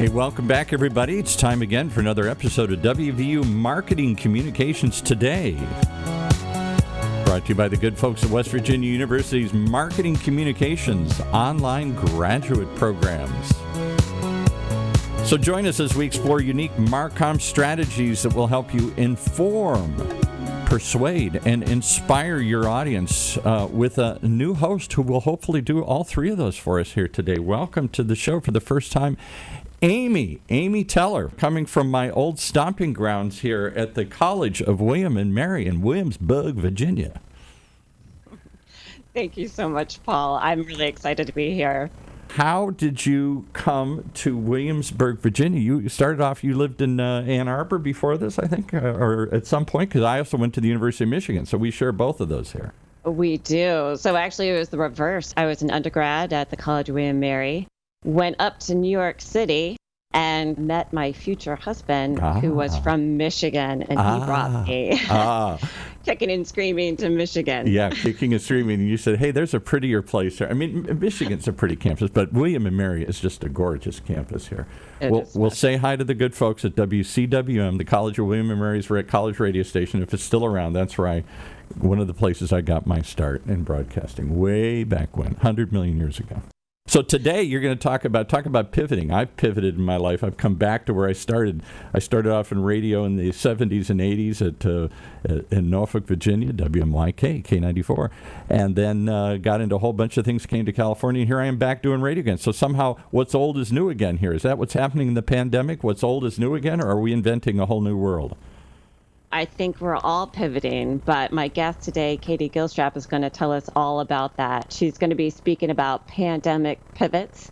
Hey, welcome back, everybody. It's time again for another episode of WVU Marketing Communications Today. Brought to you by the good folks at West Virginia University's Marketing Communications online graduate programs. So join us as we explore unique MarComm strategies that will help you inform, persuade, and inspire your audience with a new host who will hopefully do all three of those for us here today. Welcome to the show for the first time, Amy Teller, coming from my old stomping grounds here at the College of William and Mary in Williamsburg, Virginia. Thank you so much, Paul. I'm really excited to be here. How did you come to Williamsburg, Virginia? You started off, you lived in Ann Arbor before this, I think, or at some point, because I also went to the University of Michigan, so we share both of those here. We do. So actually, it was the reverse. I was an undergrad at the College of William and Mary, went up to New York City, and met my future husband, who was from Michigan, and he brought me kicking and screaming to Michigan. Yeah, kicking and screaming. And you said, hey, there's a prettier place here. I mean, Michigan's a pretty campus, but William and Mary is just a gorgeous campus here. We'll say hi to the good folks at WCWM, the College of William and Mary's college radio station, if it's still around. That's right. One of the places I got my start in broadcasting way back when, 100 million years ago. So today you're going to talk about pivoting. I've pivoted in my life. I've come back to where I started. I started off in radio in the 70s and 80s in Norfolk, Virginia, WMYK, K94, and then got into a whole bunch of things, came to California, and here I am back doing radio again. So somehow what's old is new again here. Is that what's happening in the pandemic? What's old is new again, or are we inventing a whole new world? I think we're all pivoting, but my guest today, Katie Gilstrap, is going to tell us all about that. She's going to be speaking about pandemic pivots,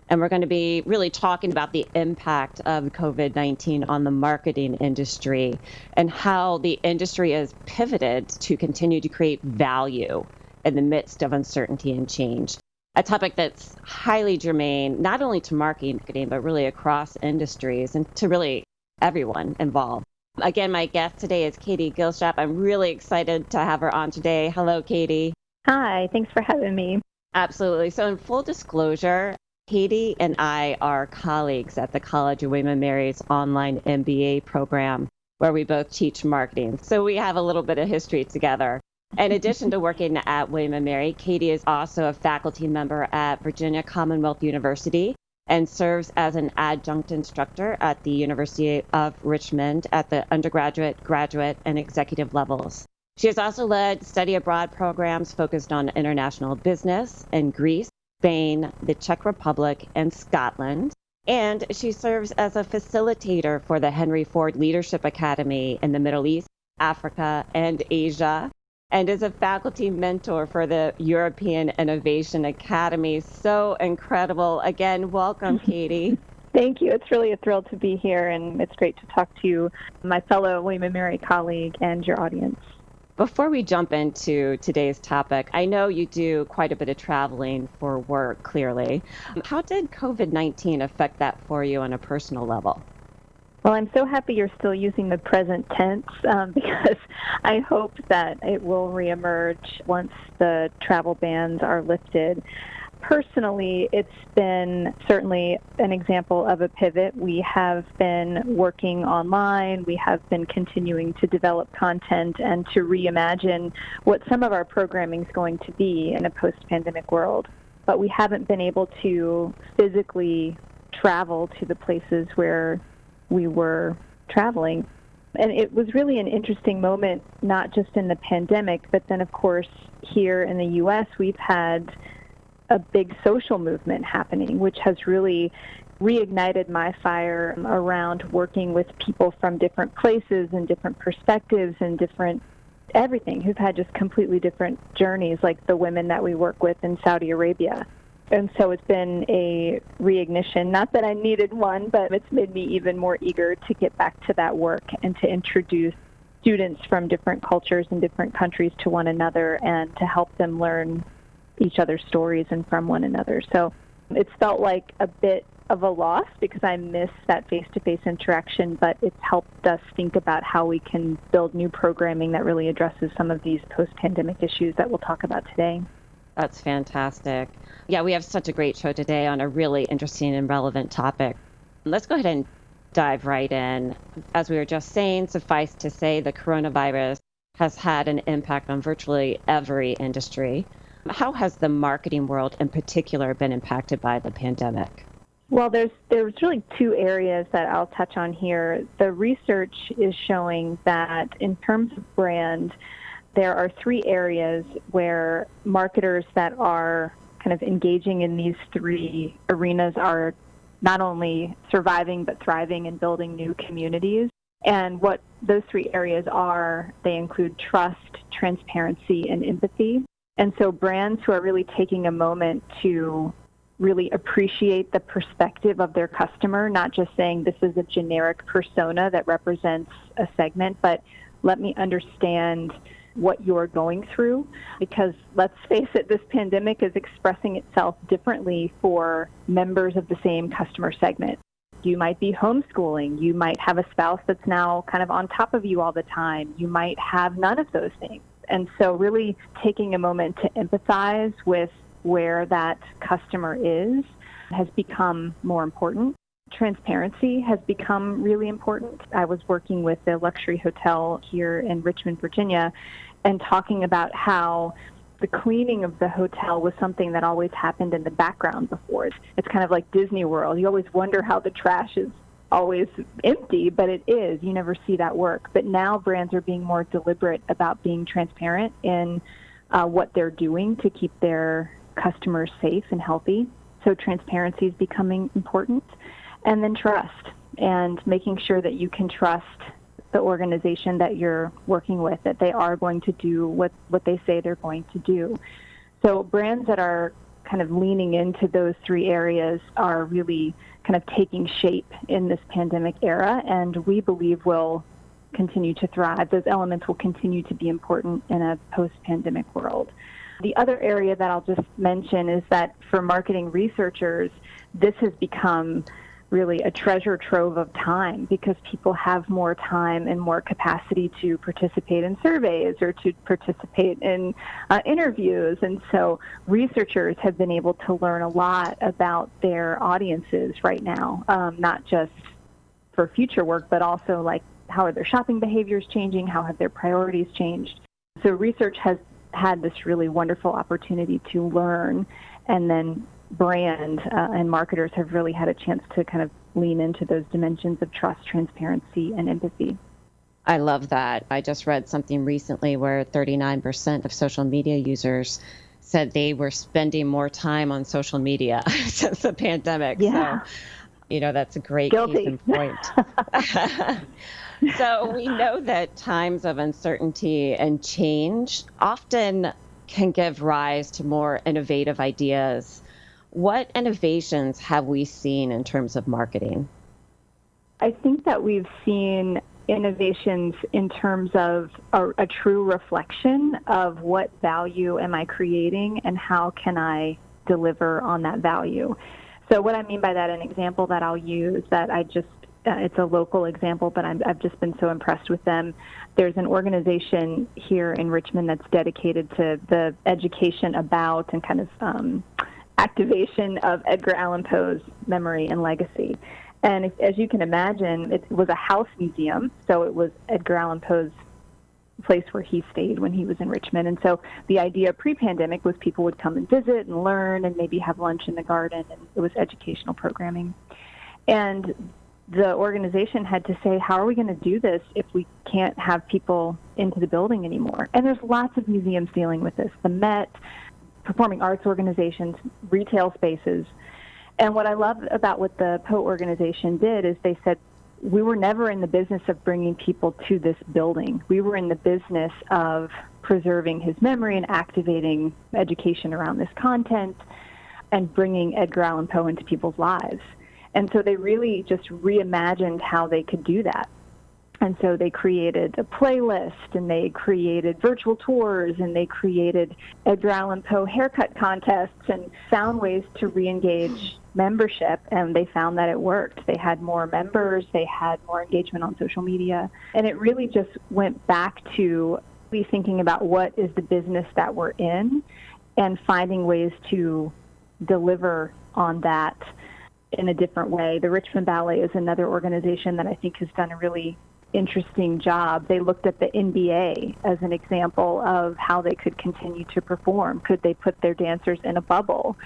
and we're going to be really talking about the impact of COVID-19 on the marketing industry and how the industry has pivoted to continue to create value in the midst of uncertainty and change. A topic that's highly germane, not only to marketing, but really across industries and to really everyone involved. Again, my guest today is Katie Gilstrap. I'm really excited to have her on today. Hello, Katie. Hi, thanks for having me. Absolutely. So in full disclosure, Katie and I are colleagues at the College of William and Mary's Online MBA program, where we both teach marketing. So we have a little bit of history together. In addition to working at William and Mary, Katie is also a faculty member at Virginia Commonwealth University and serves as an adjunct instructor at the University of Richmond at the undergraduate, graduate, and executive levels. She has also led study abroad programs focused on international business in Greece, Spain, the Czech Republic, and Scotland. And she serves as a facilitator for the Henry Ford Leadership Academy in the Middle East, Africa, and Asia, and is a faculty mentor for the European Innovation Academy. So incredible. Again, welcome, Katie. Thank you. It's really a thrill to be here, and it's great to talk to you, my fellow William and Mary colleague, and your audience. Before we jump into today's topic, I know you do quite a bit of traveling for work, clearly. How did COVID-19 affect that for you on a personal level? Well, I'm so happy you're still using the present tense because I hope that it will reemerge once the travel bans are lifted. Personally, it's been certainly an example of a pivot. We have been working online. We have been continuing to develop content and to reimagine what some of our programming is going to be in a post-pandemic world. But we haven't been able to physically travel to the places where we were traveling. And it was really an interesting moment, not just in the pandemic, but then, of course, here in the U.S., we've had a big social movement happening, which has really reignited my fire around working with people from different places and different perspectives and different everything, who've had just completely different journeys, like the women that we work with in Saudi Arabia. And so it's been a reignition. Not that I needed one, but it's made me even more eager to get back to that work and to introduce students from different cultures and different countries to one another and to help them learn each other's stories and from one another. So it's felt like a bit of a loss because I miss that face-to-face interaction, but it's helped us think about how we can build new programming that really addresses some of these post-pandemic issues that we'll talk about today. That's fantastic. Yeah, we have such a great show today on a really interesting and relevant topic. Let's go ahead and dive right in. As we were just saying, suffice to say, the coronavirus has had an impact on virtually every industry. How has the marketing world in particular been impacted by the pandemic? Well, there's really two areas that I'll touch on here. The research is showing that in terms of brand, there are three areas where marketers that are kind of engaging in these three arenas are not only surviving but thriving and building new communities. And what those three areas are, they include trust, transparency, and empathy. And so brands who are really taking a moment to really appreciate the perspective of their customer, not just saying this is a generic persona that represents a segment, but let me understand what you're going through. Because let's face it, this pandemic is expressing itself differently for members of the same customer segment. You might be homeschooling. You might have a spouse that's now kind of on top of you all the time. You might have none of those things. And so really taking a moment to empathize with where that customer is has become more important. Transparency has become really important. I was working with a luxury hotel here in Richmond, Virginia, and talking about how the cleaning of the hotel was something that always happened in the background before. It's kind of like Disney World. You always wonder how the trash is always empty, but it is. You never see that work. But now brands are being more deliberate about being transparent in what they're doing to keep their customers safe and healthy. So transparency is becoming important. And then trust, and making sure that you can trust the organization that you're working with, that they are going to do what they say they're going to do. So brands that are kind of leaning into those three areas are really kind of taking shape in this pandemic era, and we believe will continue to thrive. Those elements will continue to be important in a post-pandemic world. The other area that I'll just mention is that for marketing researchers, this has become really a treasure trove of time because people have more time and more capacity to participate in surveys or to participate in interviews. And so researchers have been able to learn a lot about their audiences right now, not just for future work, but also like how are their shopping behaviors changing, how have their priorities changed. So research has had this really wonderful opportunity to learn, and then brand and marketers have really had a chance to kind of lean into those dimensions of trust, transparency, and empathy. I love that. I just read something recently where 39% of social media users said they were spending more time on social media since the pandemic. Yeah. So, that's a great Guilty. case in point. So we know that times of uncertainty and change often can give rise to more innovative ideas. What innovations have we seen in terms of marketing? I think that we've seen innovations in terms of a true reflection of what value am I creating and how can I deliver on that value. So what I mean by that, an example that I'll use that it's a local example, but I've just been so impressed with them. There's an organization here in Richmond that's dedicated to the education about and kind of activation of Edgar Allan Poe's memory and legacy. And as you can imagine, it was a house museum, so it was Edgar Allan Poe's place where he stayed when he was in Richmond. And so the idea pre-pandemic was people would come and visit and learn and maybe have lunch in the garden, and it was educational programming. And the organization had to say, how are we going to do this if we can't have people into the building anymore? And there's lots of museums dealing with this. The Met, performing arts organizations, retail spaces. And what I love about what the Poe organization did is they said, we were never in the business of bringing people to this building. We were in the business of preserving his memory and activating education around this content and bringing Edgar Allan Poe into people's lives. And so they really just reimagined how they could do that. And so they created a playlist, and they created virtual tours, and they created Edgar Allan Poe haircut contests and found ways to re-engage membership, and they found that it worked. They had more members, they had more engagement on social media, and it really just went back to really thinking about what is the business that we're in and finding ways to deliver on that in a different way. The Richmond Ballet is another organization that I think has done a really interesting job. They looked at the NBA as an example of how they could continue to perform. Could they put their dancers in a bubble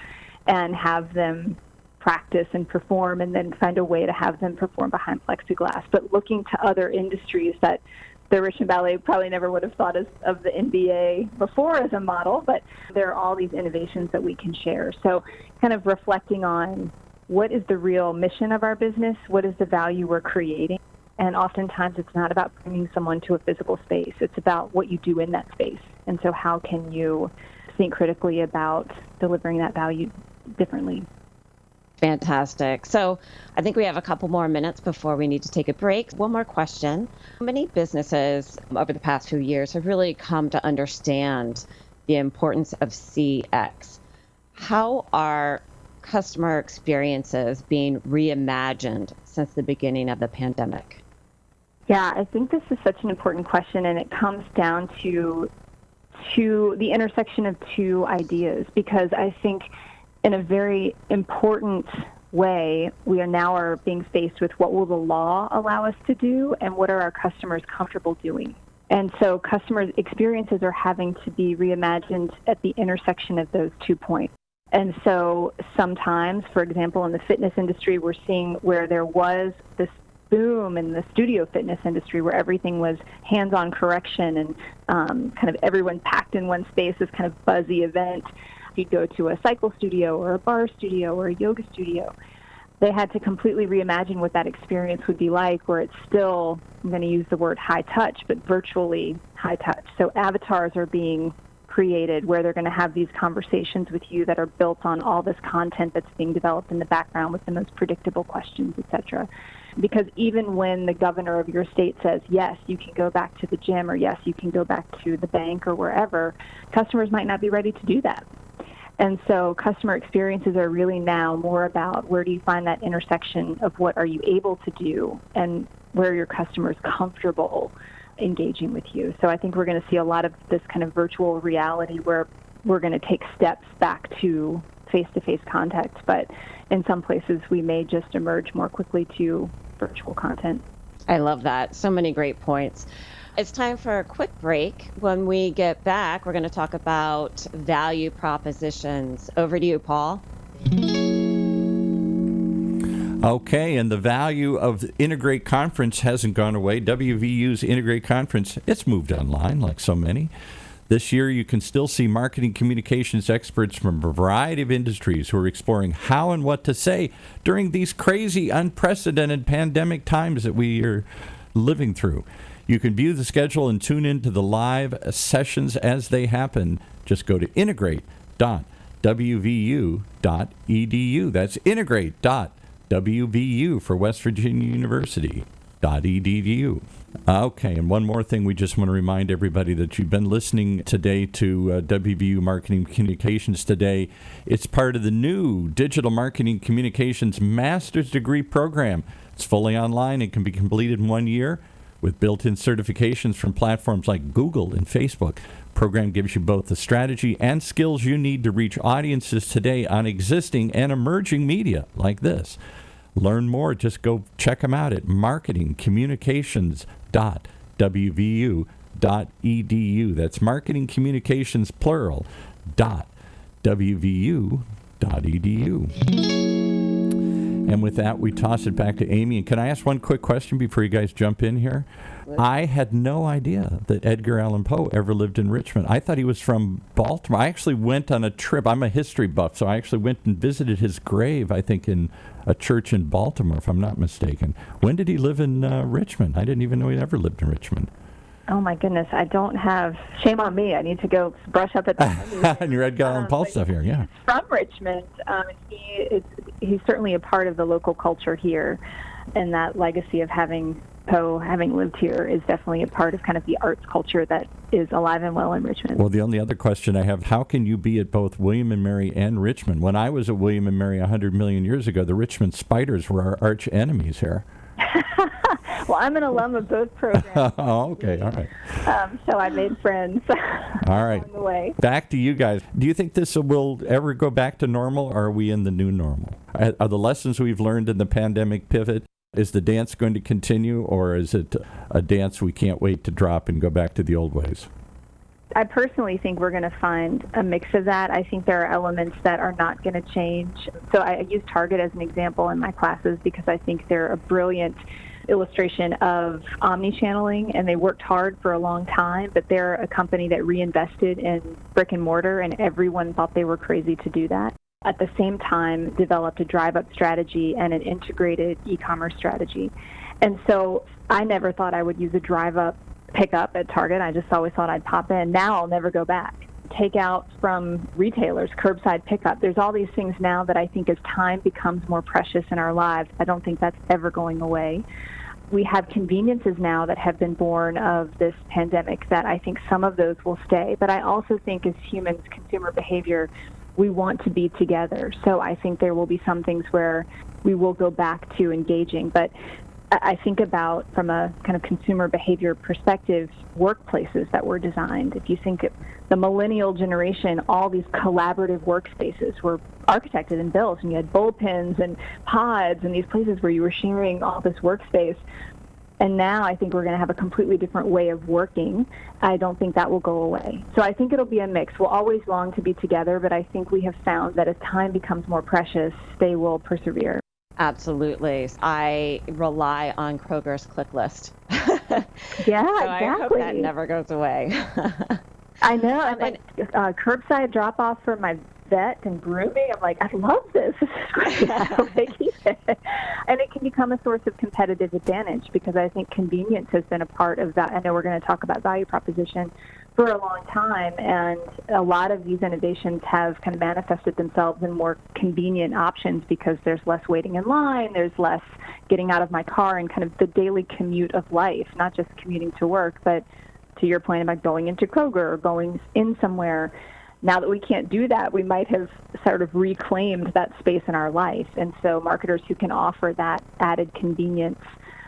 and have them practice and perform, and then find a way to have them perform behind plexiglass? But looking to other industries that the Richmond Ballet probably never would have thought of the NBA before as a model, but there are all these innovations that we can share. So kind of reflecting on what is the real mission of our business, what is the value we're creating, and oftentimes it's not about bringing someone to a physical space, it's about what you do in that space. And so how can you think critically about delivering that value differently? Fantastic. So I think we have a couple more minutes before we need to take a break. One more question. Many businesses over the past few years have really come to understand the importance of CX. How are customer experiences being reimagined since the beginning of the pandemic? Yeah, I think this is such an important question, and it comes down to the intersection of two ideas, because I think in a very important way, we are being faced with what will the law allow us to do and what are our customers comfortable doing. And so customer experiences are having to be reimagined at the intersection of those 2 points. And so sometimes, for example, in the fitness industry, we're seeing where there was this boom in the studio fitness industry where everything was hands-on correction and kind of everyone packed in one space, this kind of buzzy event. If you go to a cycle studio or a bar studio or a yoga studio, they had to completely reimagine what that experience would be like, where it's still, I'm going to use the word high touch, but virtually high touch. So avatars are being created where they're going to have these conversations with you that are built on all this content that's being developed in the background with the most predictable questions, etc. Because even when the governor of your state says, yes, you can go back to the gym, or yes, you can go back to the bank or wherever, customers might not be ready to do that. And so customer experiences are really now more about where do you find that intersection of what are you able to do and where your customer is comfortable engaging with you. So I think we're going to see a lot of this kind of virtual reality where we're going to take steps back to face-to-face contact, but in some places we may just emerge more quickly to virtual content. I love that. So many great points. It's time for a quick break. When we get back, we're going to talk about value propositions. Over to you, Paul. Okay, and the value of the Integrate Conference hasn't gone away. WVU's Integrate Conference, it's moved online like so many. This year, you can still see marketing communications experts from a variety of industries who are exploring how and what to say during these crazy, unprecedented pandemic times that we are living through. You can view the schedule and tune into the live sessions as they happen. Just go to integrate.wvu.edu. That's integrate.wvu for West Virginia University. .edu. Okay, and one more thing, we just want to remind everybody that you've been listening today to WVU Marketing Communications Today. It's part of the new Digital Marketing Communications Master's Degree program. It's fully online and can be completed in 1 year with built-in certifications from platforms like Google and Facebook. The program gives you both the strategy and skills you need to reach audiences today on existing and emerging media like this. Learn more. Just go check them out at marketingcommunications.wvu.edu. That's marketing communications, plural, .wvu.edu. And with that, we toss it back to Amy. And can I ask one quick question before you guys jump in here? I had no idea that Edgar Allan Poe ever lived in Richmond. I thought he was from Baltimore. I actually went on a trip. I'm a history buff, so I actually went and visited his grave, I think, in a church in Baltimore, if I'm not mistaken. When did he live in Richmond? I didn't even know he ever lived in Richmond. Oh, my goodness. I don't have... Shame on me. I need to go brush up at the... And your Edgar Allan Poe stuff here, yeah. He's from Richmond. He's certainly a part of the local culture here, and that legacy of Poe having lived here is definitely a part of kind of the arts culture that is alive and well in Richmond. Well, the only other question I have, how can you be at both William and Mary and Richmond? When I was at William and Mary 100 million years ago, the Richmond Spiders were our arch enemies here. Well, I'm an alum of both programs. Oh, okay, all right. So I made friends all right. along the way. Back to you guys. Do you think this will ever go back to normal, or are we in the new normal? Are the lessons we've learned in the pandemic pivot? Is the dance going to continue, or is it a dance we can't wait to drop and go back to the old ways? I personally think we're going to find a mix of that. I think there are elements that are not going to change. So I use Target as an example in my classes because I think they're a brilliant illustration of omni-channeling, and they worked hard for a long time, but they're a company that reinvested in brick and mortar, and everyone thought they were crazy to do that. At the same time, developed a drive-up strategy and an integrated e-commerce strategy. And so I never thought I would use a drive-up pickup at Target. I just always thought I'd pop in. Now I'll never go back. Takeout from retailers, curbside pickup. There's all these things now that I think as time becomes more precious in our lives, I don't think that's ever going away. We have conveniences now that have been born of this pandemic that I think some of those will stay. But I also think as humans, consumer behavior, we want to be together. So I think there will be some things where we will go back to engaging. But I think about, from a kind of consumer behavior perspective, workplaces that were designed. If you think of the millennial generation, all these collaborative workspaces were architected and built, and you had bullpens and pods and these places where you were sharing all this workspace. And now I think we're going to have a completely different way of working. I don't think that will go away. So I think it'll be a mix. We'll always long to be together, but I think we have found that as time becomes more precious, they will persevere. Absolutely. I rely on Kroger's click list. Yeah, so exactly. I hope that never goes away. I know. And curbside drop-off for my vet and grooming, I'm like, I love this. This is great. I hope they keep it. And it can become a source of competitive advantage because I think convenience has been a part of that. I know we're going to talk about value proposition for a long time, and a lot of these innovations have kind of manifested themselves in more convenient options because there's less waiting in line, there's less getting out of my car and kind of the daily commute of life, not just commuting to work, but to your point about going into Kroger or going in somewhere. Now that we can't do that, we might have sort of reclaimed that space in our life. And so marketers who can offer that added convenience,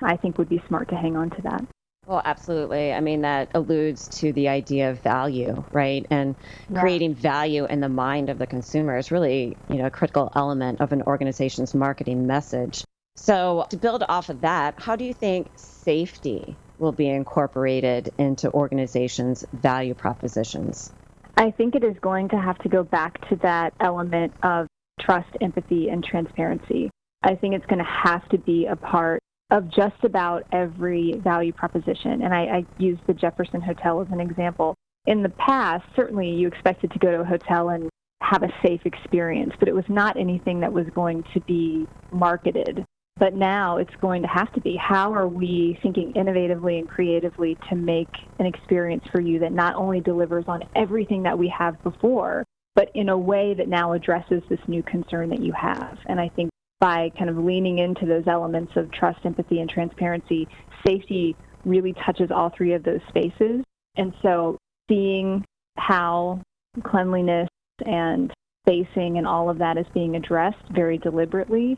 I think would be smart to hang on to that. Well, absolutely. I mean, that alludes to the idea of value, right? And creating value in the mind of the consumer is really, a critical element of an organization's marketing message. So to build off of that, how do you think safety will be incorporated into organizations' value propositions? I think it is going to have to go back to that element of trust, empathy, and transparency. I think it's going to have to be a part of just about every value proposition. And I use the Jefferson Hotel as an example. In the past, certainly you expected to go to a hotel and have a safe experience, but it was not anything that was going to be marketed. But now it's going to have to be. How are we thinking innovatively and creatively to make an experience for you that not only delivers on everything that we have before, but in a way that now addresses this new concern that you have? And I think by kind of leaning into those elements of trust, empathy, and transparency, safety really touches all three of those spaces. And so seeing how cleanliness and spacing and all of that is being addressed very deliberately,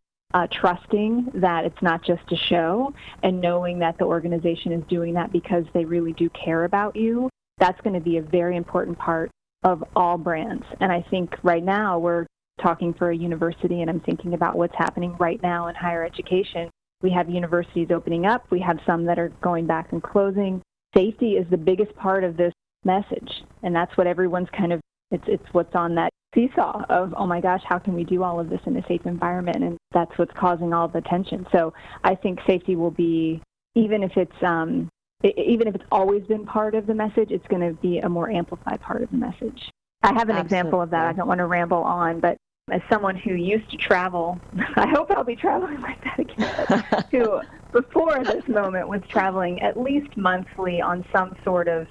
trusting that it's not just a show, and knowing that the organization is doing that because they really do care about you, that's going to be a very important part of all brands. And I think right now we're talking for a university, and I'm thinking about what's happening right now in higher education. We have universities opening up. We have some that are going back and closing. Safety is the biggest part of this message, and that's what everyone's kind of, it's what's on that seesaw of, oh my gosh, how can we do all of this in a safe environment? And that's what's causing all the tension. So I think safety will be, even if it's always been part of the message, it's going to be a more amplified part of the message. I have an example of that. I don't want to ramble on, but as someone who used to travel, I hope I'll be traveling like that again, who before this moment was traveling at least monthly on some sort of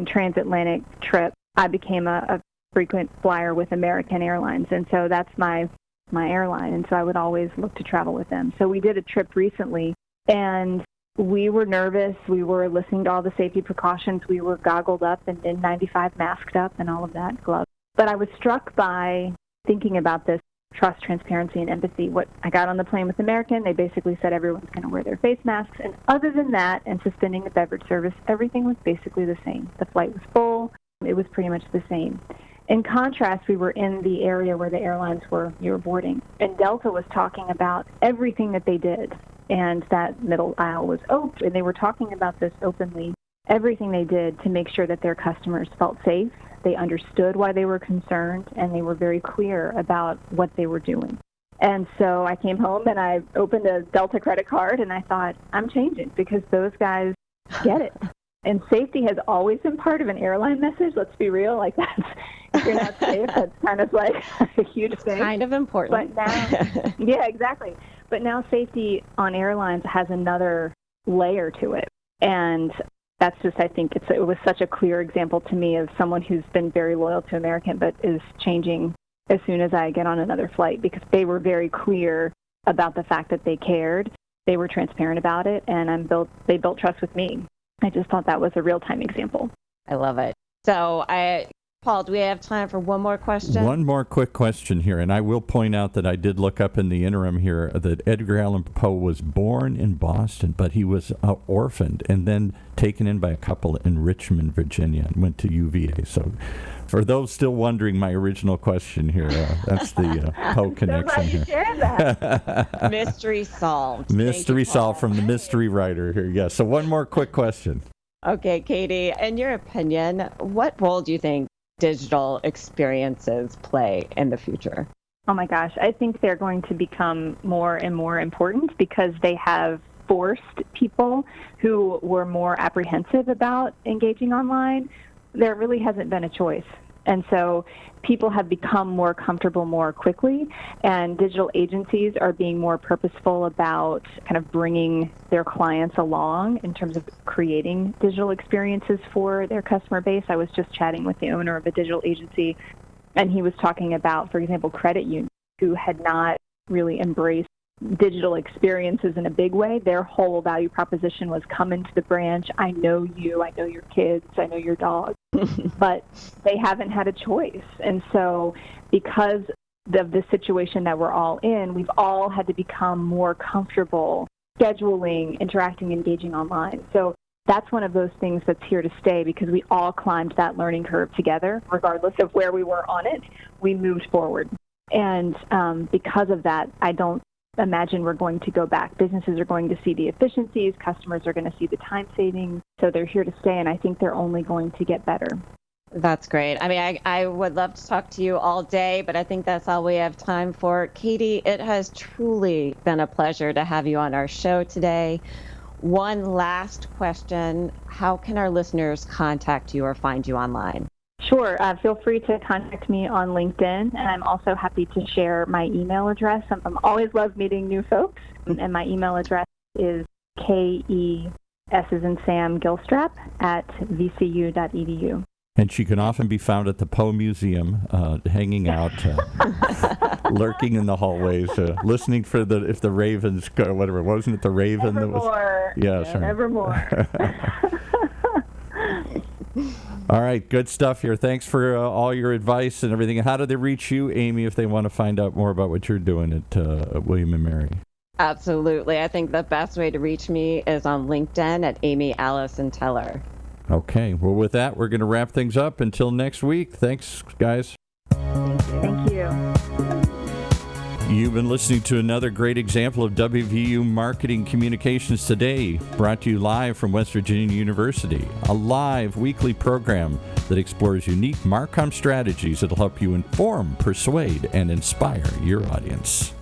transatlantic trip, I became a frequent flyer with American Airlines, and so that's my airline, and so I would always look to travel with them. So we did a trip recently, and we were nervous. We were listening to all the safety precautions. We were goggled up and N95 masked up and all of that, gloves. But I was struck by thinking about this. trust, transparency, and empathy. What I got on the plane with American, they basically said everyone's going to wear their face masks. And other than that, and suspending the beverage service, everything was basically the same. The flight was full. It was pretty much the same. In contrast, we were in the area where the airlines were, you were boarding. And Delta was talking about everything that they did. And that middle aisle was open. And they were talking about this openly. Everything they did to make sure that their customers felt safe. They understood why they were concerned, and they were very clear about what they were doing. And so I came home and I opened a Delta credit card, and I thought, I'm changing because those guys get it. And safety has always been part of an airline message. Let's be real. Like, that's, if you're not safe, that's kind of like a huge thing. Kind of important. But now, yeah, exactly. But now safety on airlines has another layer to it. And that's just, I think it was such a clear example to me of someone who's been very loyal to American but is changing as soon as I get on another flight, because they were very clear about the fact that they cared. They were transparent about it, and they built trust with me. I just thought that was a real-time example. I love it. So Paul, do we have time for one more question? One more quick question here, and I will point out that I did look up in the interim here that Edgar Allan Poe was born in Boston, but he was orphaned and then taken in by a couple in Richmond, Virginia, and went to UVA. So for those still wondering my original question here, that's the Poe connection here. Share that. Mystery solved. Mystery solved from the mystery writer here. Yeah. So one more quick question. Okay, Katie, in your opinion, what role do you think digital experiences play in the future? Oh my gosh, I think they're going to become more and more important because they have forced people who were more apprehensive about engaging online. There really hasn't been a choice. And so people have become more comfortable more quickly, and digital agencies are being more purposeful about kind of bringing their clients along in terms of creating digital experiences for their customer base. I was just chatting with the owner of a digital agency, and he was talking about, for example, credit unions who had not really embraced digital experiences in a big way. Their whole value proposition was come into the branch. I know you. I know your kids. I know your dog. But they haven't had a choice. And so because of the situation that we're all in, we've all had to become more comfortable scheduling, interacting, engaging online. So that's one of those things that's here to stay because we all climbed that learning curve together, regardless of where we were on it. We moved forward. And because of that, I don't imagine we're going to go back. Businesses are going to see the efficiencies. Customers are going to see the time savings. So they're here to stay, and I think they're only going to get better. That's great. I mean, I would love to talk to you all day, but I think that's all we have time for. Katie, it has truly been a pleasure to have you on our show today. One last question. How can our listeners contact you or find you online? Sure. Feel free to contact me on LinkedIn, and I'm also happy to share my email address. I'm always love meeting new folks, and my email address is KES as in Sam Gilstrap at vcu.edu. And she can often be found at the Poe Museum, hanging out, lurking in the hallways, listening for if the ravens go, whatever. Wasn't it the raven that was? Nevermore. Yeah, sorry. Nevermore. All right, good stuff here. Thanks for all your advice and everything. How do they reach you, Amy, if they want to find out more about what you're doing at William & Mary? Absolutely. I think the best way to reach me is on LinkedIn at Amy Allison Teller. Okay. Well, with that, we're going to wrap things up. Until next week. Thanks, guys. Thank you. You've been listening to another great example of WVU Marketing Communications Today, brought to you live from West Virginia University, a live weekly program that explores unique MarComm strategies that will help you inform, persuade, and inspire your audience.